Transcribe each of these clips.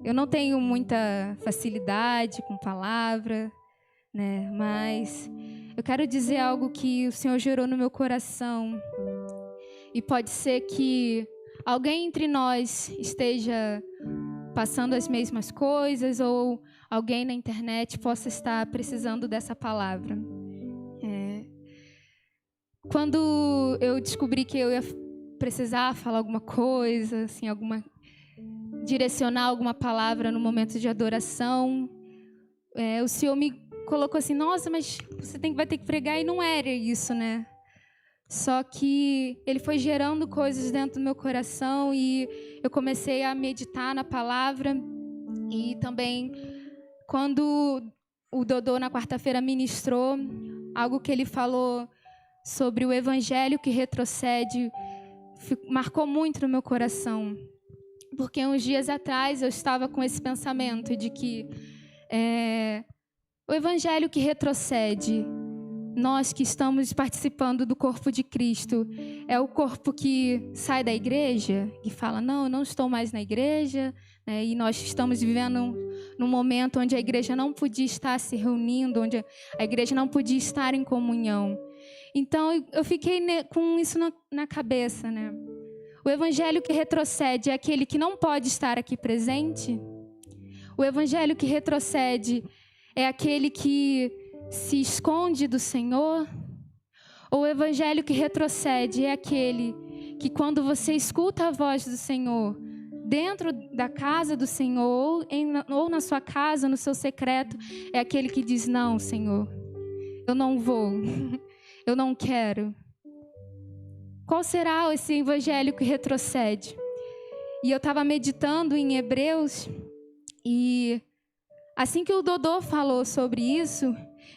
Eu não tenho muita facilidade com palavra, né? Mas eu quero dizer algo que o Senhor gerou no meu coração. E pode ser que alguém entre nós esteja passando as mesmas coisas, ou alguém na internet possa estar precisando dessa palavra. Quando eu descobri que eu ia precisar falar alguma coisa, assim, direcionar alguma palavra no momento de adoração, o Senhor me colocou assim: nossa, mas você vai ter que pregar, e não era isso, né? Só que Ele foi gerando coisas dentro do meu coração e eu comecei a meditar na palavra. E também, quando o Dodô na quarta-feira ministrou, algo que ele falou sobre o evangelho que retrocede marcou muito no meu coração. Porque uns dias atrás eu estava com esse pensamento de que o evangelho que retrocede, nós que estamos participando do corpo de Cristo, é o corpo que sai da igreja e fala: não, eu não estou mais na igreja, né? E nós estamos vivendo num momento onde a igreja não podia estar se reunindo, onde a igreja não podia estar em comunhão. Então eu fiquei com isso na cabeça, né? O evangelho que retrocede é aquele que não pode estar aqui presente? O evangelho que retrocede é aquele que se esconde do Senhor? Ou o evangelho que retrocede é aquele que, quando você escuta a voz do Senhor dentro da casa do Senhor, ou na sua casa, no seu secreto, é aquele que diz: não, Senhor, eu não vou, eu não quero. Qual será esse evangelho que retrocede? E eu estava meditando em Hebreus, e assim que o Dodô falou sobre isso,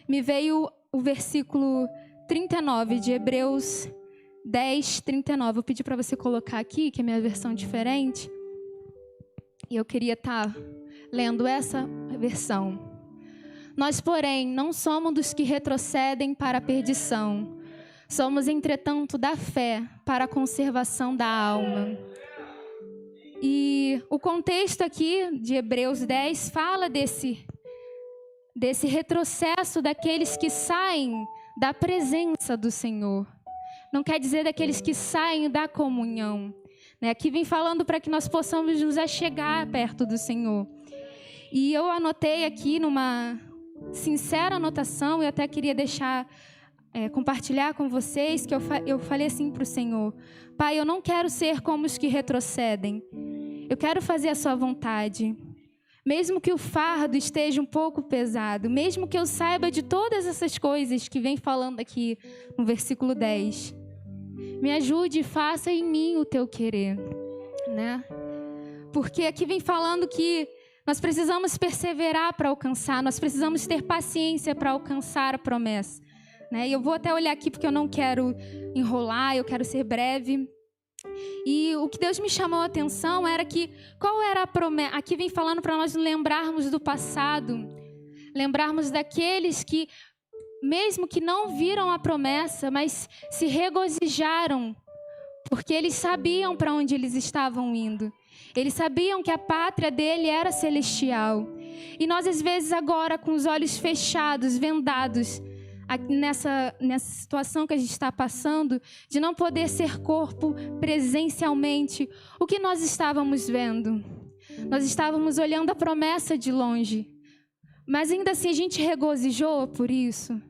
me veio o versículo 39 de Hebreus 10, 39. Eu pedi para você colocar aqui, que é a minha versão diferente. E eu queria estar lendo essa versão. Nós, porém, não somos dos que retrocedem para a perdição. Somos, entretanto, da fé para a conservação da alma. E o contexto aqui de Hebreus 10 fala desse retrocesso daqueles que saem da presença do Senhor. Não quer dizer daqueles que saem da comunhão, né? Aqui vem falando para que nós possamos nos achegar perto do Senhor. E eu anotei aqui numa sincera anotação, e até queria compartilhar com vocês, que eu falei assim para o Senhor: Pai, eu não quero ser como os que retrocedem. Eu quero fazer a sua vontade. Mesmo que o fardo esteja um pouco pesado, mesmo que eu saiba de todas essas coisas que vem falando aqui no versículo 10, me ajude e faça em mim o teu querer, né? Porque aqui vem falando que nós precisamos perseverar para alcançar, nós precisamos ter paciência para alcançar a promessa, né? E eu vou até olhar aqui porque eu não quero enrolar, eu quero ser breve. E o que Deus me chamou a atenção era que, qual era a promessa? Aqui vem falando para nós lembrarmos do passado, lembrarmos daqueles que, mesmo que não viram a promessa, mas se regozijaram, porque eles sabiam para onde eles estavam indo. Eles sabiam que a pátria dele era celestial. E nós, às vezes, agora, com os olhos fechados, vendados, nessa situação que a gente está passando, de não poder ser corpo presencialmente, o que nós estávamos vendo? Nós estávamos olhando a promessa de longe, mas ainda assim a gente regozijou por isso.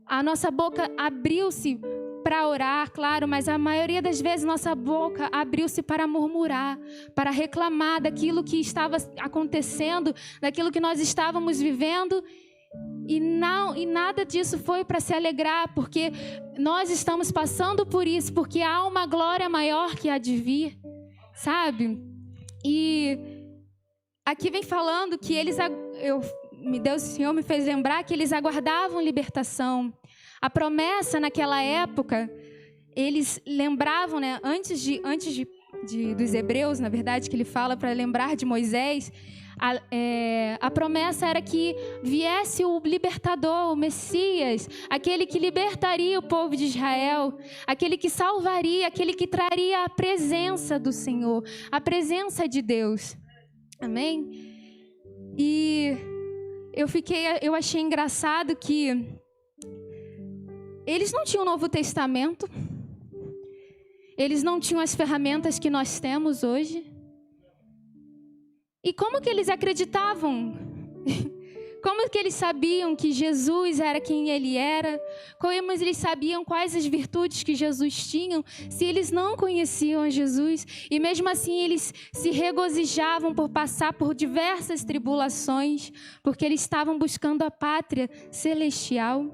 A nossa boca abriu-se para orar, claro, mas a maioria das vezes nossa boca abriu-se para murmurar, para reclamar daquilo que estava acontecendo, daquilo que nós estávamos vivendo. E nada disso foi para se alegrar, porque nós estamos passando por isso, porque há uma glória maior que há de vir, sabe? E aqui vem falando que o Senhor me fez lembrar que eles aguardavam libertação. A promessa naquela época, eles lembravam, né? Antes dos Hebreus, na verdade, que ele fala para lembrar de Moisés. A promessa era que viesse o libertador, o Messias, aquele que libertaria o povo de Israel, aquele que salvaria, aquele que traria a presença do Senhor, a presença de Deus. Amém? E eu achei engraçado que eles não tinham o Novo Testamento, eles não tinham as ferramentas que nós temos hoje. E como que eles acreditavam? Como que eles sabiam que Jesus era quem Ele era? Como eles sabiam quais as virtudes que Jesus tinha, se eles não conheciam Jesus? E mesmo assim eles se regozijavam por passar por diversas tribulações, porque eles estavam buscando a pátria celestial.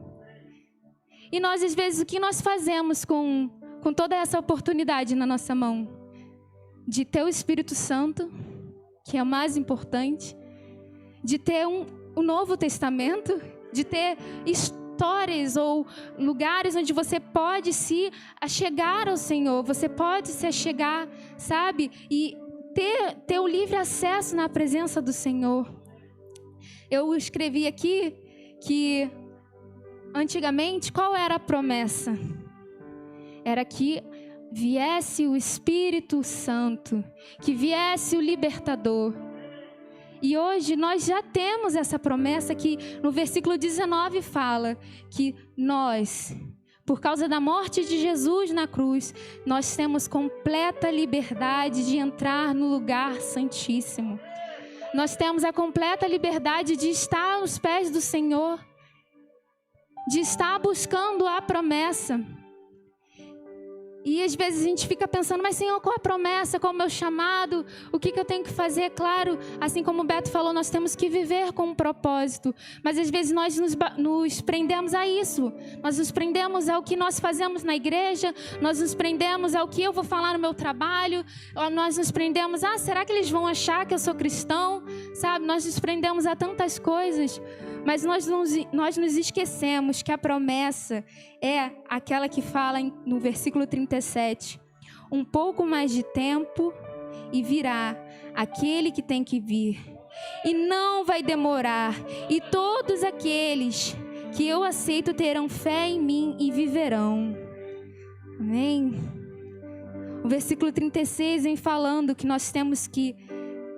E nós, às vezes, o que nós fazemos com toda essa oportunidade na nossa mão? De ter o Espírito Santo, que é o mais importante, de ter o Novo Testamento, de ter histórias ou lugares onde você pode se achegar ao Senhor, você pode se achegar, sabe? E ter o livre acesso na presença do Senhor. Eu escrevi aqui que antigamente qual era a promessa? Era que viesse o Espírito Santo, que viesse o libertador. E hoje nós já temos essa promessa que no versículo 19 fala que nós, por causa da morte de Jesus na cruz, nós temos completa liberdade de entrar no lugar santíssimo. Nós temos a completa liberdade de estar aos pés do Senhor, de estar buscando a promessa. E às vezes a gente fica pensando, mas Senhor, qual a promessa, qual o meu chamado, o que eu tenho que fazer? Claro, assim como o Beto falou, nós temos que viver com um propósito, mas às vezes nós nos prendemos a isso, nós nos prendemos ao que nós fazemos na igreja, nós nos prendemos ao que eu vou falar no meu trabalho, nós nos prendemos, será que eles vão achar que eu sou cristão? Sabe, nós nos prendemos a tantas coisas, mas nós nos esquecemos que a promessa é aquela que fala no versículo 37. Um pouco mais de tempo e virá aquele que tem que vir. E não vai demorar. E todos aqueles que eu aceito terão fé em mim e viverão. Amém? O versículo 36 vem falando que nós temos que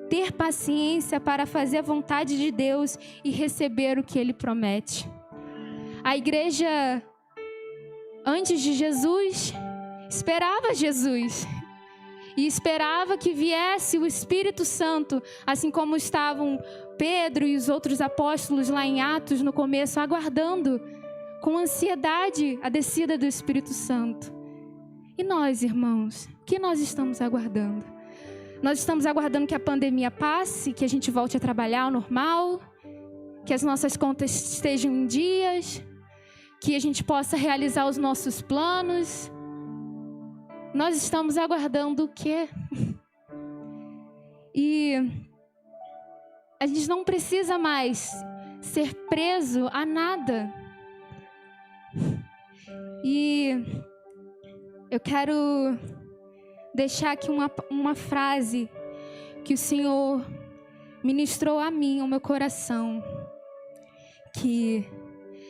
ter paciência para fazer a vontade de Deus e receber o que Ele promete. A igreja, antes de Jesus, esperava Jesus. E esperava que viesse o Espírito Santo, assim como estavam Pedro e os outros apóstolos lá em Atos no começo, aguardando com ansiedade a descida do Espírito Santo. E nós, irmãos, o que nós estamos aguardando? Nós estamos aguardando que a pandemia passe, que a gente volte a trabalhar ao normal, que as nossas contas estejam em dias, que a gente possa realizar os nossos planos. Nós estamos aguardando o quê? E a gente não precisa mais ser preso a nada. E eu quero deixar aqui uma frase que o Senhor ministrou a mim, ao meu coração. Que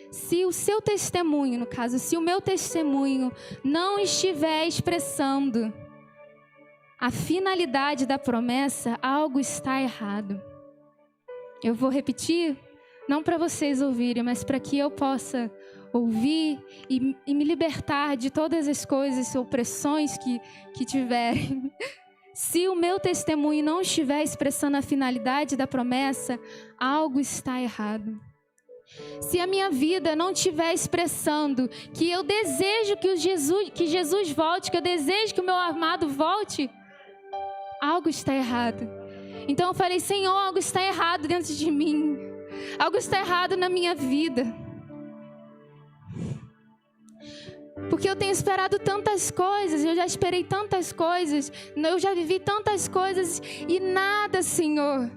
se o seu testemunho, no caso, se o meu testemunho não estiver expressando a finalidade da promessa, algo está errado. Eu vou repetir, não para vocês ouvirem, mas para que eu possa ouvir e me libertar de todas as coisas, opressões que tiverem. Se o meu testemunho não estiver expressando a finalidade da promessa, algo está errado. Se a minha vida não estiver expressando que eu desejo que Jesus volte, que eu desejo que o meu amado volte, algo está errado. Então eu falei, Senhor, algo está errado dentro de mim. Algo está errado na minha vida. Porque eu tenho esperado tantas coisas, eu já esperei tantas coisas, eu já vivi tantas coisas e nada, Senhor.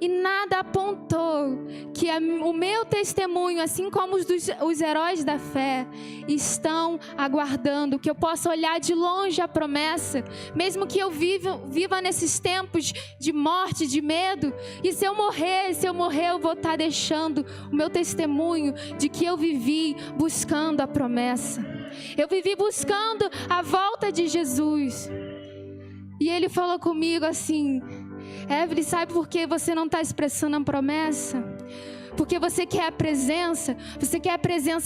E nada apontou que o meu testemunho, assim como os heróis da fé, estão aguardando que eu possa olhar de longe a promessa, mesmo que eu viva nesses tempos de morte, de medo. E se eu morrer, eu vou estar deixando o meu testemunho de que eu vivi buscando a promessa. Eu vivi buscando a volta de Jesus. E Ele falou comigo assim: Evelyn, sabe por que você não está expressando a promessa? Porque você quer a presença,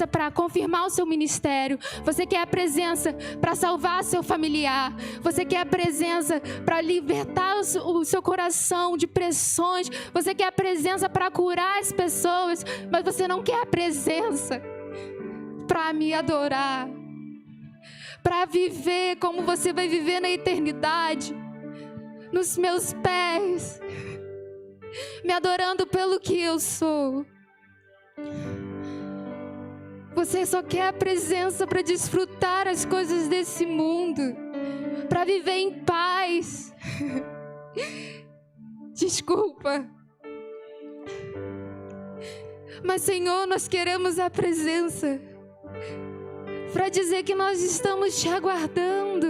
para confirmar o seu ministério, você quer a presença para salvar seu familiar, você quer a presença para libertar o seu coração de pressões, você quer a presença para curar as pessoas, mas você não quer a presença para me adorar, para viver como você vai viver na eternidade, nos meus pés, me adorando pelo que eu sou. Você só quer a presença para desfrutar as coisas desse mundo, para viver em paz. Desculpa. Mas, Senhor, nós queremos a presença para dizer que nós estamos te aguardando.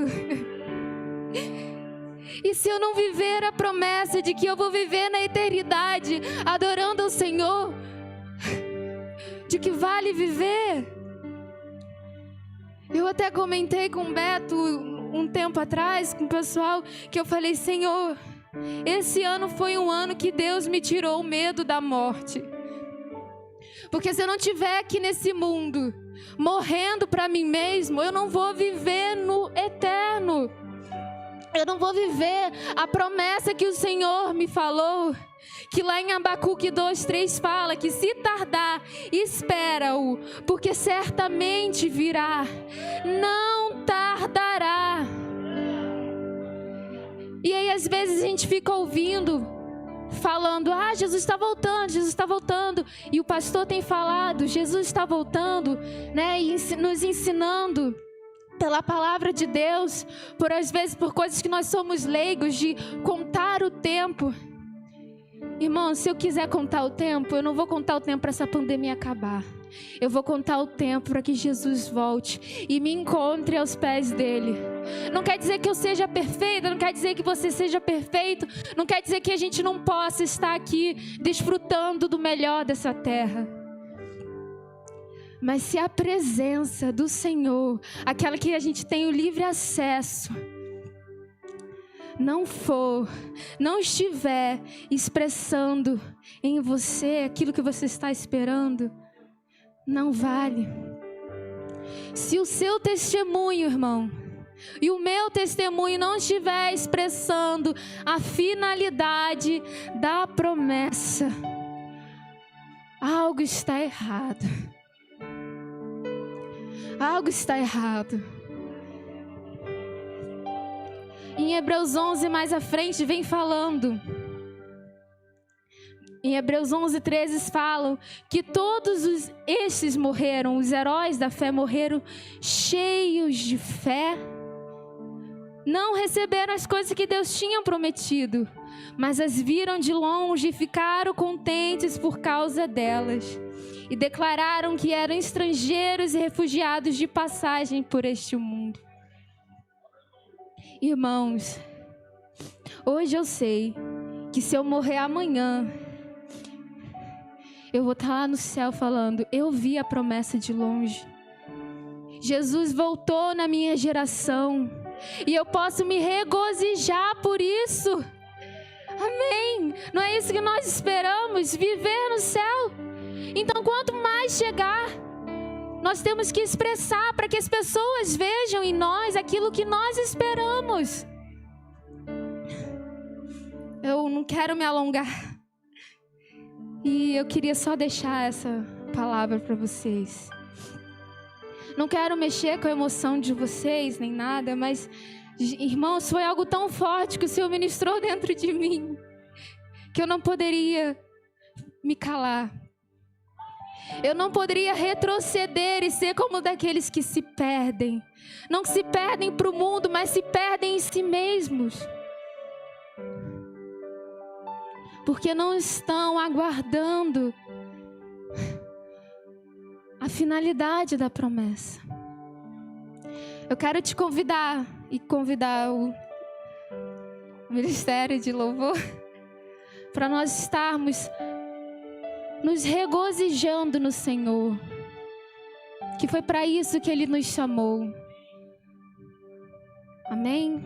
E se eu não viver a promessa de que eu vou viver na eternidade adorando ao Senhor, de que vale viver? Eu até comentei com o Beto um tempo atrás, com o pessoal, que eu falei: Senhor, esse ano foi um ano que Deus me tirou o medo da morte. Porque se eu não estiver aqui nesse mundo, morrendo para mim mesmo, eu não vou viver no eterno. Eu não vou viver a promessa que o Senhor me falou, que lá em Abacuque 2:3 fala que se tardar, espera-o, porque certamente virá, não tardará. E aí às vezes a gente fica ouvindo, falando: ah, Jesus está voltando, Jesus está voltando. E o pastor tem falado: Jesus está voltando, né? E nos ensinando pela palavra de Deus, às vezes por coisas que nós somos leigos, de contar o tempo. Irmão, se eu quiser contar o tempo, eu não vou contar o tempo para essa pandemia acabar. Eu vou contar o tempo para que Jesus volte e me encontre aos pés dele. Não quer dizer que eu seja perfeita, não quer dizer que você seja perfeito, não quer dizer que a gente não possa estar aqui desfrutando do melhor dessa terra. Mas se a presença do Senhor, aquela que a gente tem o livre acesso, não estiver expressando em você aquilo que você está esperando, não vale. Se o seu testemunho, irmão, e o meu testemunho não estiver expressando a finalidade da promessa, algo está errado. Algo está errado. Em Hebreus 11, mais à frente, vem falando. Em Hebreus 11:13 falam que todos estes morreram, os heróis da fé morreram cheios de fé. Não receberam as coisas que Deus tinha prometido, mas as viram de longe e ficaram contentes por causa delas. E declararam que eram estrangeiros e refugiados de passagem por este mundo. Irmãos, hoje eu sei que se eu morrer amanhã, eu vou estar lá no céu falando: eu vi a promessa de longe. Jesus voltou na minha geração e eu posso me regozijar por isso. Amém? Não é isso que nós esperamos? Viver no céu? Então, quanto mais chegar, nós temos que expressar para que as pessoas vejam em nós aquilo que nós esperamos. Eu não quero me alongar. E eu queria só deixar essa palavra para vocês. Não quero mexer com a emoção de vocês, nem nada, mas, irmãos, foi algo tão forte que o Senhor ministrou dentro de mim, que eu não poderia me calar. Eu não poderia retroceder e ser como daqueles que se perdem. Não se perdem para o mundo, mas se perdem em si mesmos. Porque não estão aguardando a finalidade da promessa. Eu quero te convidar e convidar o Ministério de Louvor para nós estarmos nos regozijando no Senhor, que foi para isso que Ele nos chamou. Amém?